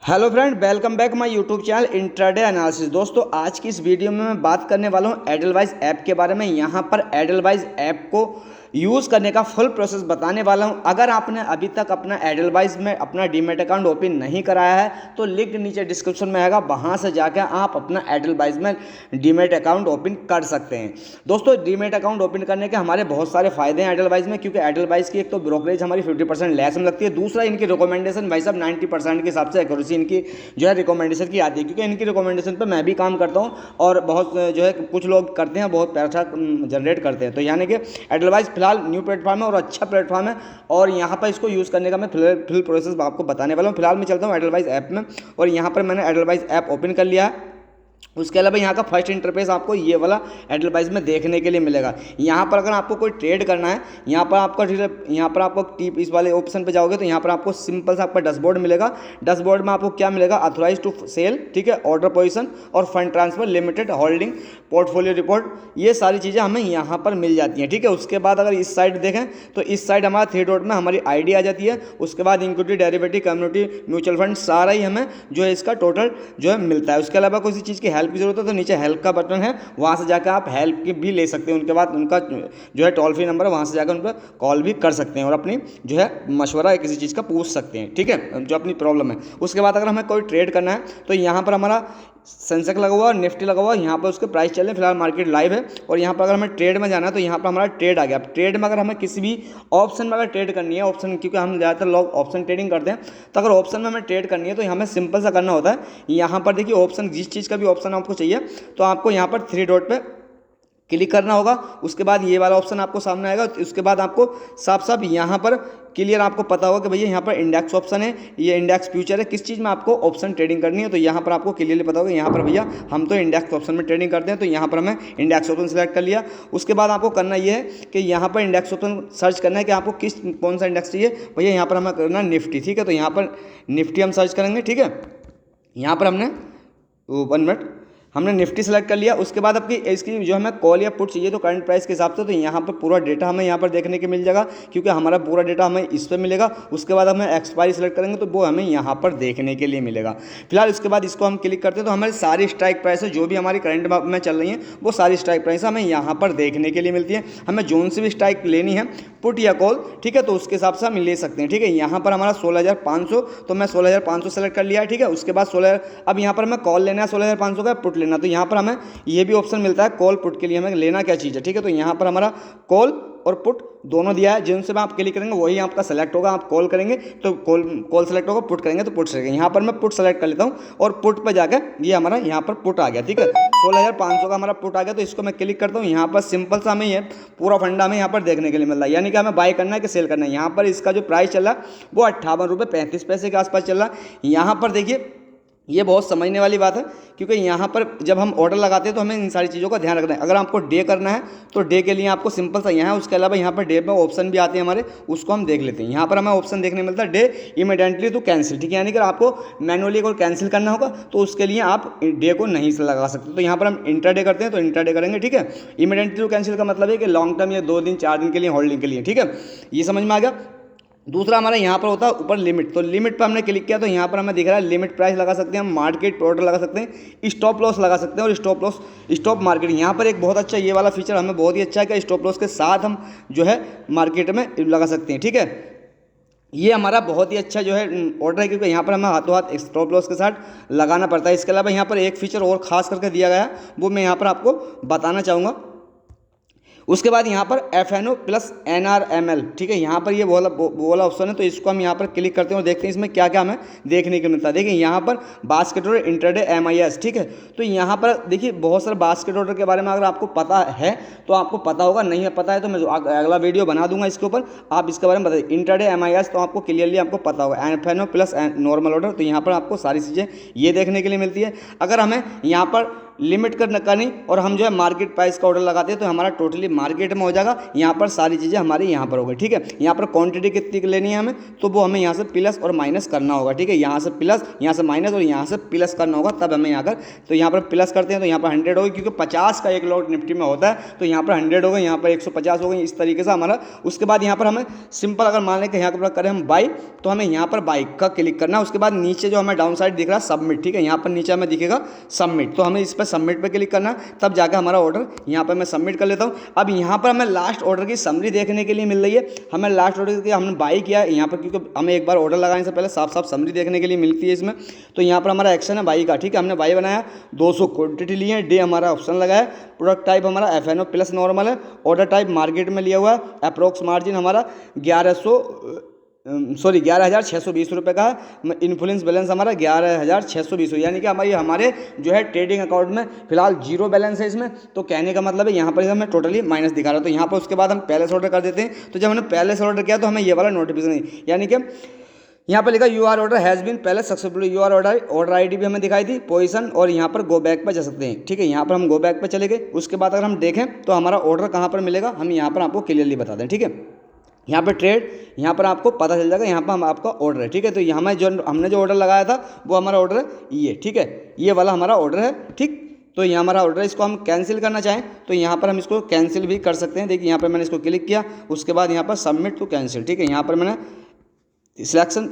Hello friend, welcome back my YouTube channel intraday analysis. दोस्तों, आज की इस वीडियो में मैं बात करने वाला हूं एडलवाइज ऐप के बारे में। यहां पर एडलवाइज ऐप को यूज़ करने का फुल प्रोसेस बताने वाला हूं। अगर आपने अभी तक अपना एडलवाइज में अपना डीमैट अकाउंट ओपन नहीं कराया है तो लिंक नीचे डिस्क्रिप्शन में आएगा, वहां से जाकर आप अपना एडलवाइज में डीमैट अकाउंट ओपन कर सकते हैं। दोस्तों, डीमैट अकाउंट ओपन करने के हमारे बहुत सारे फायदे हैं एडलवाइज में, क्योंकि एडलवाइज की एक तो ब्रोकरेज हमारी 50% लेस में लगती है। दूसरा, इनकी रिकमेंडेशन भाई साहब 90% के हिसाब से एक्यूरेसी इनकी जो है रिकमेंडेशन की आती है, क्योंकि इनकी रिकमेंडेशन पे मैं भी काम करता हूँ और बहुत जो है कुछ लोग करते हैं, बहुत पैसा जनरेट करते हैं। तो यानी कि एडलवाइज फिलहाल न्यू प्लेटफॉर्म है और अच्छा प्लेटफॉर्म है, और यहाँ पर इसको यूज़ करने का मैं फिल प्रोसेस आपको बताने वाला हूँ। फिलहाल मैं चलता हूँ एडलवाइज ऐप में, और यहाँ पर मैंने एडलवाइज ऐप ओपन कर लिया है। उसके अलावा यहाँ का फर्स्ट इंटरफेस आपको ये वाला एडलवाइज में देखने के लिए मिलेगा। यहाँ पर अगर आपको कोई ट्रेड करना है, यहाँ पर आपको टिप इस वाले ऑप्शन पे जाओगे तो यहाँ पर आपको सिंपल सा आपका डैशबोर्ड मिलेगा। डैशबोर्ड में आपको क्या मिलेगा? अथोराइज टू सेल, ठीक है, ऑर्डर पोजीशन और fund transfer, limited holding, portfolio report, ये सारी चीज़ें हमें यहाँ पर मिल जाती हैं। ठीक है, उसके बाद अगर इस साइड देखें तो इस साइड हमारा थ्री डॉट में हमारी आईडी आ जाती है। उसके बाद equity, derivative, community, mutual fund, सारा ही हमें जो है इसका टोटल जो है मिलता है। उसके अलावा किसी चीज़ की हेल्प की जरूरत है तो नीचे हेल्प का बटन है, वहाँ से जाकर आप हेल्प की भी ले सकते हैं। उनके बाद उनका जो है टोल फ्री नंबर है, वहाँ से जाकर उन पर कॉल भी कर सकते हैं और अपनी जो है मशवरा या किसी चीज़ का पूछ सकते हैं। ठीक है, जो अपनी प्रॉब्लम है। उसके बाद अगर हमें कोई ट्रेड करना है तो यहाँ पर हमारा सेंसेक्स लगा हुआ है, निफ्टी लगा हुआ है, यहाँ पर उसके प्राइस चल रहे हैं, फिलहाल मार्केट लाइव है। और यहाँ पर अगर हमें ट्रेड में जाना है तो यहाँ पर हमारा ट्रेड आ गया। ट्रेड में अगर हमें किसी भी ऑप्शन में अगर ट्रेड करनी है, ऑप्शन, क्योंकि हम ज़्यादातर लोग ऑप्शन ट्रेडिंग करते हैं, तो अगर ऑप्शन में हमें ट्रेड करनी है तो हमें सिंपल सा करना होता है। यहाँ पर देखिए ऑप्शन, जिस चीज़ का भी ऑप्शन आपको चाहिए तो आपको यहाँ पर थ्री डॉट पे क्लिक करना होगा। उसके बाद ये वाला ऑप्शन आपको सामने आएगा। उसके बाद आपको साफ साफ यहाँ पर क्लियर आपको पता होगा कि भैया यहाँ पर इंडेक्स ऑप्शन है, ये इंडेक्स फ्यूचर है, किस चीज़ में आपको ऑप्शन ट्रेडिंग करनी है। तो यहाँ पर आपको क्लियरली पता होगा, यहाँ पर भैया हम तो इंडेक्स ऑप्शन में ट्रेडिंग करते हैं, तो यहाँ पर हमें इंडेक्स ऑप्शन सेलेक्ट कर लिया। उसके बाद आपको करना ये है कि यहाँ पर इंडेक्स ऑप्शन सर्च करना है कि आपको कौन सा इंडेक्स चाहिए। भैया यहाँ पर हमें करना है निफ्टी। ठीक है, तो यहाँ पर निफ्टी हम सर्च करेंगे। ठीक है, यहाँ पर हमने 1 मिनट हमने निफ्टी सेलेक्ट कर लिया। उसके बाद आपकी इसकी जो हमें कॉल या पुट चाहिए तो करंट प्राइस के हिसाब से, तो यहाँ पर पूरा डेटा हमें यहाँ पर देखने के मिल जाएगा, क्योंकि हमारा पूरा डेटा हमें इस पर मिलेगा। उसके बाद हमें एक्सपायरी सेलेक्ट करेंगे तो वो हमें यहाँ पर देखने के लिए मिलेगा। फिलहाल इसके बाद इसको हम क्लिक करते हैं तो हमारी सारी स्ट्राइक प्राइस है जो भी हमारी करंट में चल रही है, वो सारी स्ट्राइक प्राइस हमें यहाँ पर देखने के लिए मिलती है। हमें जोन से भी स्ट्राइक लेनी है, पुट या कॉल, ठीक है, तो उसके हिसाब से हम ले सकते हैं। ठीक है, यहाँ पर हमारा 16,500, तो मैं 16,500 सेलेक्ट कर लिया है। ठीक है, उसके बाद 16, अब यहाँ पर हमें कॉल लेना है 16,500 का, पुट लेना, तो यहाँ पर हमें ये भी ऑप्शन मिलता है कॉल पुट के लिए हमें लेना क्या चीज़ है। ठीक है, तो यहाँ पर हमारा कॉल और पुट दोनों दिया है, जिनसे आप क्लिक करेंगे वही आपका सेलेक्ट होगा। आप कॉल करेंगे तो कॉल सेलेक्ट होगा, पुट करेंगे तो पुट सेलेक्ट। यहाँ पर मैं पुट सेलेक्ट कर लेता हूँ और पुट पर जाकर ये हमारा यहाँ पर पुट आ गया। ठीक है, 16,500 का हमारा पुट आ गया, तो इसको मैं क्लिक करता हूँ। यहाँ पर सिंपल सा हमें ये पूरा फंडा हमें यहाँ पर देखने के लिए मिल रहा है, यानी कि हमें बाय करना है कि सेल करना है। यहाँ पर इसका जो प्राइस चल रहा है वो 58.35 के आसपास चल रहा है। यहाँ पर देखिए ये बहुत समझने वाली बात है, क्योंकि यहाँ पर जब हम ऑर्डर लगाते हैं तो हमें इन सारी चीज़ों का ध्यान रखना है। अगर आपको डे करना है तो डे के लिए आपको सिंपल सा यहाँ है। उसके अलावा यहाँ पर डे में ऑप्शन भी आते हैं हमारे, उसको हम देख लेते हैं। यहाँ पर हमें ऑप्शन देखने मिलता है डे इमीडिएटली टू कैंसिल। ठीक है, यानी कि आपको मैनुअली अगर कैंसिल करना होगा तो उसके लिए आप डे को नहीं से लगा सकते। तो यहाँ पर हम इंट्राडे करते हैं तो इंट्राडे करेंगे। ठीक है, इमीडिएटली टू कैंसिल का मतलब है कि लॉन्ग टर्म या 2 दिन 4 दिन के लिए होल्डिंग के लिए। ठीक है, ये समझ में आ गया। दूसरा हमारा यहाँ पर होता है ऊपर लिमिट, तो लिमिट पर हमने क्लिक किया तो यहाँ पर हमें दिख रहा है लिमिट प्राइस लगा सकते हैं, हम मार्केट ऑर्डर लगा सकते हैं, स्टॉप लॉस लगा सकते हैं और स्टॉप मार्केट। यहाँ पर एक बहुत अच्छा ये वाला फीचर हमें बहुत ही अच्छा है कि स्टॉप लॉस के साथ हम जो है मार्केट में लगा सकते हैं। ठीक है, ये हमारा बहुत ही अच्छा जो है ऑर्डर है, क्योंकि यहाँ पर हमें हाथों हाथ स्टॉप लॉस के साथ लगाना पड़ता है। इसके अलावा यहाँ पर एक फीचर और खास करके दिया गया है, वो मैं यहाँ पर आपको बताना चाहूँगा। उसके बाद यहाँ पर FNO प्लस NRML, ठीक है, यहाँ पर ये वाला ऑप्शन है, तो इसको हम यहाँ पर क्लिक करते हैं और देखते हैं इसमें क्या क्या हमें देखने को मिलता है। देखिए यहाँ पर बास्केट ऑर्डर, इंट्राडे, MIS, ठीक है, तो यहाँ पर देखिए बहुत सारे बास्केट ऑर्डर के बारे में अगर आपको पता है तो आपको पता होगा, नहीं है पता है तो मैं अगला वीडियो बना दूंगा इसके ऊपर, आप इसके बारे में बताइए। इंट्राडे, MIS तो आपको क्लियरली आपको पता होगा। FNO प्लस नॉर्मल ऑर्डर, तो यहाँ पर आपको सारी चीज़ें ये देखने के लिए मिलती है। अगर हमें यहाँ पर लिमिट करनी और हम जो है मार्केट प्राइस का ऑर्डर लगाते हैं तो हमारा टोटली मार्केट में हो जाएगा। यहाँ पर सारी चीज़ें हमारी यहाँ पर हो गई, ठीक है। यहाँ पर क्वांटिटी कितनी लेनी है हमें, तो वो हमें यहाँ से प्लस और माइनस करना होगा, ठीक है। यहाँ से प्लस, यहाँ से माइनस और यहाँ से प्लस करना होगा, तब हमें यहाँ कर, तो यहाँ पर प्लस करते हैं तो यहाँ पर 100 होगी, क्योंकि 50 का एक लॉट निफ्टी में होता है, तो यहाँ पर 100 हो गए, यहाँ पर 150 हो गई, इस तरीके से हमारा। उसके बाद यहाँ पर हमें सिंपल अगर मान लें कि यहाँ पर करें हम बाई, तो हमें यहाँ पर बाई का क्लिक करना है। उसके बाद नीचे जो हमें डाउन साइड दिख रहा है सबमिट, ठीक है, यहाँ पर नीचे हमें दिखेगा सबमिट, तो हमें इस पर सबमिट पर क्लिक करना है, तब जाकर हमारा ऑर्डर यहाँ पर मैं सबमिट कर लेता हूँ। अब यहाँ पर हमें लास्ट ऑर्डर की समरी देखने के लिए मिल रही है। हमें लास्ट ऑर्डर की हमने बाई किया है यहाँ पर, क्योंकि हमें एक बार ऑर्डर लगाने से पहले साफ साफ समरी देखने के लिए मिलती है इसमें। तो यहाँ पर हमारा एक्शन है बाई का, ठीक है, हमने बाई बनाया, 200 क्वांटिटी ली है, डे हमारा ऑप्शन लगा है, प्रोडक्ट टाइप हमारा FNO प्लस नॉर्मल है, ऑर्डर टाइप मार्केट में लिया हुआ है, अप्रोक्स मार्जिन हमारा 11,620 रुपये का है, इन्फ्लुएंस बैलेंस हमारा 11,620, यानी कि हमारे जो है ट्रेडिंग अकाउंट में फिलहाल जीरो बैलेंस है इसमें। तो कहने का मतलब है यहाँ पर हमें टोटली माइनस दिखा रहा है। तो यहाँ पर उसके बाद हम पहले से ऑर्डर कर देते हैं। तो जब हमने पहले से ऑर्डर किया तो हमें ये वाला नोटिफिकेशन, यानी कि यहाँ पर लिखा यूआर ऑर्डर हैज़ बीन पहले सक्सेसफुली, यूआर ऑर्डर आईडी भी हमें दिखाई दी, पोजीशन, और यहाँ पर गो बैक पर जा सकते हैं, ठीक है। यहाँ पर हम गो बैक पर चले गए। उसके बाद अगर हम देखें तो हमारा ऑर्डर कहाँ पर मिलेगा, हम यहाँ पर आपको क्लियरली बता दें, ठीक है। यहाँ पर ट्रेड, यहाँ पर आपको पता चल जाएगा, यहाँ पर हम आपका ऑर्डर है, ठीक है। तो यहाँ में जो हमने जो ऑर्डर लगाया था वो हमारा ऑर्डर है ये, ठीक है, ये वाला हमारा ऑर्डर है, ठीक। तो ये हमारा ऑर्डर है, इसको हम कैंसिल करना चाहें तो यहाँ पर हम इसको कैंसिल भी कर सकते हैं। देखिए यहाँ पर मैंने इसको क्लिक किया, उसके बाद यहाँ पर सबमिट टू कैंसिल, ठीक है। यहाँ पर मैंने सिलेक्शन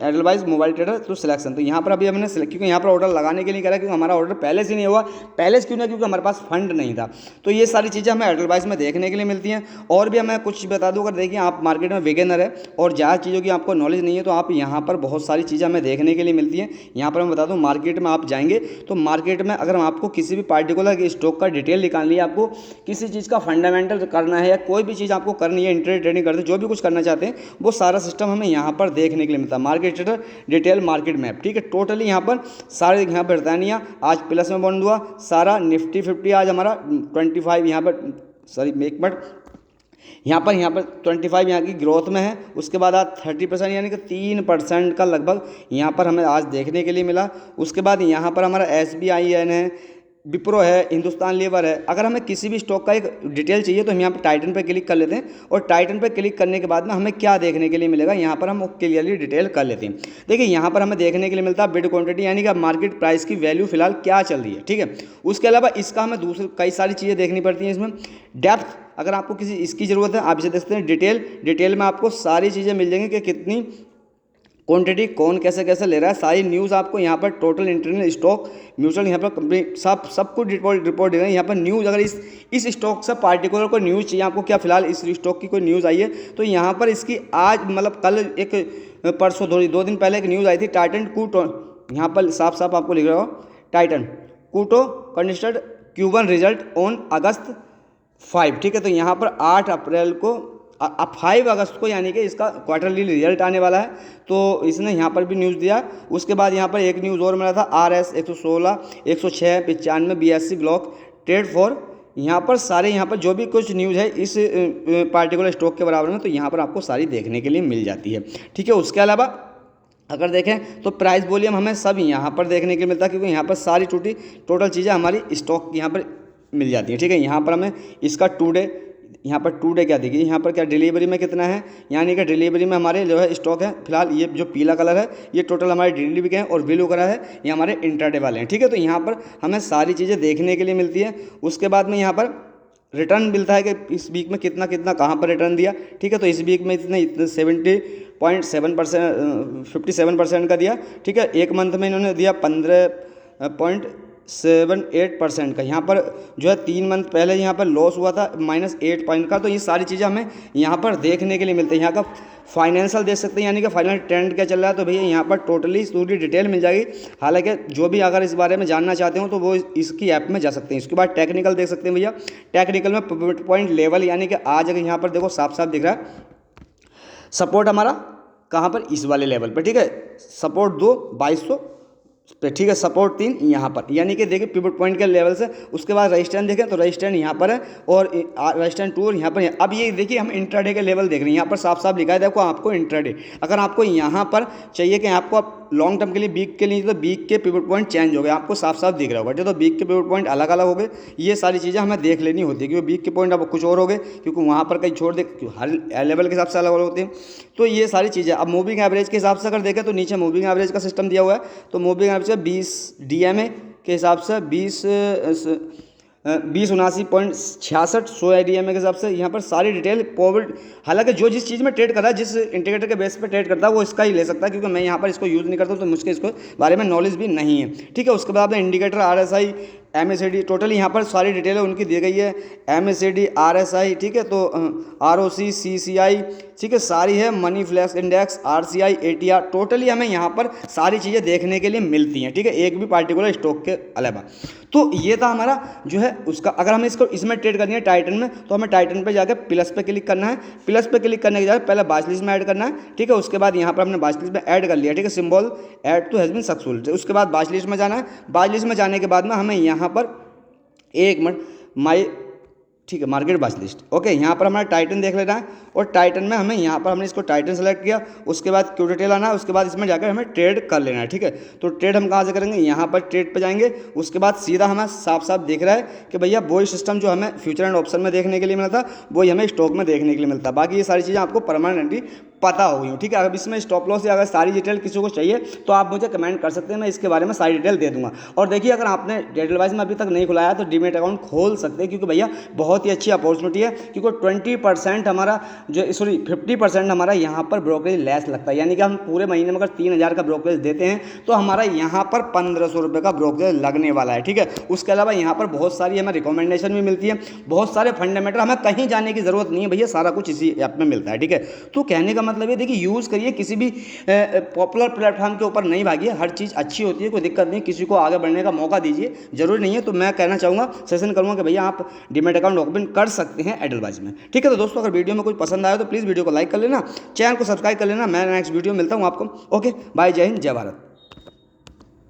एडलवाइज मोबाइल ट्रेडर तो सिलेक्शन, तो यहाँ पर अभी हमने सिलेक्ट, क्योंकि यहाँ पर ऑर्डर लगाने के लिए करा, क्योंकि हमारा ऑर्डर पहले से नहीं हुआ। पहले से क्यों ना, क्योंकि हमारे पास फंड नहीं था। तो ये सारी चीज़ें हमें एडलवाइज में देखने के लिए मिलती हैं। और भी हमें कुछ बता दूँ, अगर देखिए आप मार्केट में बिगिनर है और ज़्यादा चीज़ों की आपको नॉलेज नहीं है, तो आप यहाँ पर बहुत सारी चीज़ें हमें देखने के लिए मिलती हैं। यहाँ पर मैं बता दूँ, मार्केट में आप जाएंगे तो मार्केट में अगर आपको किसी भी पार्टिकुलर स्टॉक का डिटेल निकालनी है, आपको किसी चीज़ का फंडामेंटल करना है, या कोई भी चीज़ आपको करनी है, इंट्राडे ट्रेडिंग करते जो भी कुछ करना चाहते हैं, वो सारा सिस्टम हमें यहाँ पर देखने के लिए मिलता है। Market trader detail market map, ठीक है। टोटली यहाँ पर सारे यहाँ पर ब्रिटानिया आज प्लस में बंद हुआ, सारा निफ्टी 50 आज हमारा 25 यहाँ पर, सॉरी एक मिनट, यहाँ पर 25 यहाँ की ग्रोथ में है। उसके बाद आज 30%, यानी कि 3% का लगभग यहाँ पर हमें आज देखने के लिए मिला। उसके बाद यहाँ पर हमारा SBIN है, विप्रो है, हिंदुस्तान लीवर है। अगर हमें किसी भी स्टॉक का एक डिटेल चाहिए तो हम यहाँ पर टाइटन पे क्लिक कर लेते हैं, और टाइटन पे क्लिक करने के बाद में हमें क्या देखने के लिए मिलेगा, यहाँ पर हम क्लियरली डिटेल कर लेते हैं। देखिए यहाँ पर हमें देखने के लिए मिलता है बिड क्वांटिटी, यानी कि मार्केट प्राइस की वैल्यू फिलहाल क्या चल रही है, ठीक है। उसके अलावा इसका हमें दूसरी कई सारी चीज़ें देखनी पड़ती हैं। इसमें डेप्थ, अगर आपको किसी इसकी ज़रूरत है आप इसे देखते हैं। डिटेल में आपको सारी चीज़ें मिल जाएंगी कि कितनी क्वांटिटी कौन कैसे कैसे ले रहा है, सारी न्यूज़ आपको यहाँ पर, टोटल इंटरनल स्टॉक म्यूचुअल यहाँ पर कंपनी सब कुछ रिपोर्ट दे रहे हैं। यहाँ पर न्यूज़, अगर इस स्टॉक से पार्टिकुलर कोई न्यूज़ चाहिए आपको, क्या फिलहाल इस स्टॉक की कोई न्यूज़ आई है, तो यहाँ पर इसकी आज मतलब कल एक परसों 2 दिन पहले एक न्यूज़ आई थी, टाइटन कूटो, यहाँ पर साफ साफ आपको लिख रहा हो, टाइटन कूटो conducted Q1 result on August 5, ठीक है। तो यहाँ पर 8 अप्रैल को, 5 अगस्त को, यानी कि इसका क्वार्टरली रिजल्ट आने वाला है, तो इसने यहाँ पर भी न्यूज़ दिया। उसके बाद यहाँ पर एक न्यूज़ और मिला था, RS 116 106 95 BSC block trade for, यहाँ पर सारे यहाँ पर जो भी कुछ न्यूज़ है इस पार्टिकुलर स्टॉक के बराबर में, तो यहाँ पर आपको सारी देखने के लिए मिल जाती है, ठीक है। उसके अलावा अगर देखें तो प्राइस वॉल्यूम हमें सब यहाँ पर देखने के लिए मिलता है, क्योंकि यहाँ पर सारी टोटल चीज़ें हमारी स्टॉक यहाँ पर मिल जाती है, ठीक है। यहाँ पर हमें इसका यहाँ पर टू डे क्या देखिए, यहाँ पर क्या डिलीवरी में कितना है, यानी कि डिलीवरी में हमारे जो है स्टॉक है फिलहाल, ये जो पीला कलर है ये टोटल हमारे डिलीवरी के हैं, और ब्लू कलर है ये हमारे इंट्राडे वाले हैं, ठीक है। तो यहाँ पर हमें सारी चीज़ें देखने के लिए मिलती है। उसके बाद में यहाँ पर रिटर्न मिलता है कि इस वीक में कितना कहाँ पर रिटर्न दिया, ठीक है। तो इस वीक में इतने 57% का दिया, ठीक है। एक मंथ में इन्होंने दिया 15.78% का। यहाँ पर जो है 3 मंथ पहले यहाँ पर लॉस हुआ था -8 पॉइंट का। तो ये सारी चीज़ें हमें यहाँ पर देखने के लिए मिलती है। यहाँ का फाइनेंशियल देख सकते हैं, यानी कि फाइनल ट्रेंड क्या चल रहा है, तो भैया यहाँ पर टोटली पूरी डिटेल मिल जाएगी। हालांकि जो भी अगर इस बारे में जानना चाहते हो तो वो इसकी ऐप में जा सकते हैं। इसके बाद टेक्निकल देख सकते हैं भैया, टेक्निकल में पॉइंट लेवल, यानी कि आज अगर यहाँ पर देखो साफ साफ दिख रहा है सपोर्ट हमारा कहाँ पर, इस वाले लेवल पर, ठीक है। सपोर्ट 2200 ठीक है, सपोर्ट 3 यहाँ पर, यानी कि देखिए पिवट पॉइंट के लेवल से। उसके बाद रजिस्टेंस देखें तो रजिस्टेंस यहाँ पर है और रजिस्टेंस 2 यहाँ पर है। अब ये देखिए हम इंट्राडे के लेवल देख रहे हैं, यहाँ पर साफ साफ लिखा है देखो आपको इंट्राडे। अगर आपको यहाँ पर चाहिए कि आपको लॉन्ग टर्म के लिए वीक के लिए, तो वीक के पिवट पॉइंट चेंज हो गए, आपको साफ साफ दिख रहा होगा। तो वीक के पिवट पॉइंट अलग अलग हो गए, ये सारी चीज़ें हमें देख लेनी होती है, क्योंकि वीक के पॉइंट अब कुछ और हो गए, क्योंकि वहाँ पर कहीं छोड़ दे, हर लेवल के हिसाब से अलग अलग होते हैं। तो ये सारी चीज़ें अब मूविंग एवरेज के हिसाब से अगर देखें तो नीचे मूविंग एवरेज का सिस्टम दिया हुआ है। तो मूविंग एवरेज 20 DMA के हिसाब से 2079.66 100 DMA के हिसाब से यहाँ पर सारी डिटेल पॉवर्ड। हालांकि जो जिस चीज़ में ट्रेड कर रहा है, जिस इंडिकेटर के बेस पे ट्रेड करता है, वो इसका ही ले सकता है, क्योंकि मैं यहाँ पर इसको यूज़ नहीं करता हूँ, तो मुझे इसको बारे में नॉलेज भी नहीं है। ठीक है, उसके बाद इंडिकेटर RSI MACD टोटली यहाँ पर सारी डिटेलें उनकी दी गई है। MACD RSI, ठीक है, तो ROC CCI, ठीक है, सारी है। Money flex index RCI ATR totally हमें यहाँ पर सारी चीज़ें देखने के लिए मिलती हैं। ठीक है, एक भी पार्टिकुलर स्टॉक के अलावा। तो ये था हमारा जो है उसका। अगर हमें इसको इसमें ट्रेड करनी है टाइटन में, तो हमें टाइटन पे जाकर प्लस पे क्लिक करना है। प्लस पे क्लिक करने के बाद पहले बाच लिस्ट में ऐड करना है। ठीक है, उसके बाद यहाँ पर हमने बाच लिस्ट में ऐड कर लिया। ठीक है, symbol add to has been successful. उसके बाद बाच लिस्ट में जाना है। बाच लिस्ट में जाने के बाद में हमें यहाँ पर एक मिनट माई, ठीक है, मार्केट बाच लिस्ट। ओके, यहाँ पर हमारा टाइटन देख लेना है, और टाइटन में हमें यहाँ पर हमने इसको टाइटन सेलेक्ट किया। उसके बाद क्यू डिटेल आना है, उसके बाद इसमें जाकर हमें ट्रेड कर लेना है। ठीक है, तो ट्रेड हम कहाँ से करेंगे, यहाँ पर ट्रेड पे जाएंगे। उसके बाद सीधा हमें साफ साफ दिख रहा है कि भैया वही सिस्टम जो हमें फ्यूचर एंड ऑप्शन में देखने के लिए मिलता, वही हमें स्टॉक में देखने के लिए मिलता। बाकी ये सारी चीज़ें आपको परमानेंटली पता होगी। ठीक है, अगर इसमें स्टॉप लॉस या अगर सारी डिटेल किसी को चाहिए तो आप मुझे कमेंट कर सकते हैं, मैं इसके बारे में सारी डिटेल दे दूंगा। और देखिए, अगर आपने एडलवाइस में अभी तक नहीं खुलाया तो डीमेट अकाउंट खोल सकते हैं, क्योंकि भैया बहुत ही अच्छी अपॉर्चुनिटी है। क्योंकि 20% हमारा जो 50% हमारा यहाँ पर ब्रोकरेज लेस लगता है, यानी कि हम पूरे महीने में अगर 3000 का ब्रोकरेज देते हैं तो हमारा यहाँ पर 1500 रुपये का ब्रोकरेज लगने वाला है। ठीक है, उसके अलावा यहाँ पर बहुत सारी हमें रिकमेंडेशन भी मिलती है, बहुत सारे फंडामेंटल, हमें कहीं जाने की ज़रूरत नहीं है भैया, सारा कुछ इसी ऐप में मिलता है। ठीक है, तो कहने का मतलब ये देखिए, यूज़ करिए, किसी भी पॉपुलर प्लेटफॉर्म के ऊपर नहीं भागिए, हर चीज़ अच्छी होती है, कोई दिक्कत नहीं, किसी को आगे बढ़ने का मौका दीजिए, जरूरी नहीं है। तो मैं कहना चाहूँगा, सजेशन करूँगा कि भैया आप डीमेट अकाउंट ओपन कर सकते हैं एडलवाइज में। ठीक है, तो दोस्तों अगर वीडियो में कुछ पसंद आया तो प्लीज़ वीडियो को लाइक कर लेना, चैनल को सब्सक्राइब कर लेना। मैं नेक्स्ट वीडियो मिलता हूँ आपको। ओके, बाय, जय हिंद, जय भारत।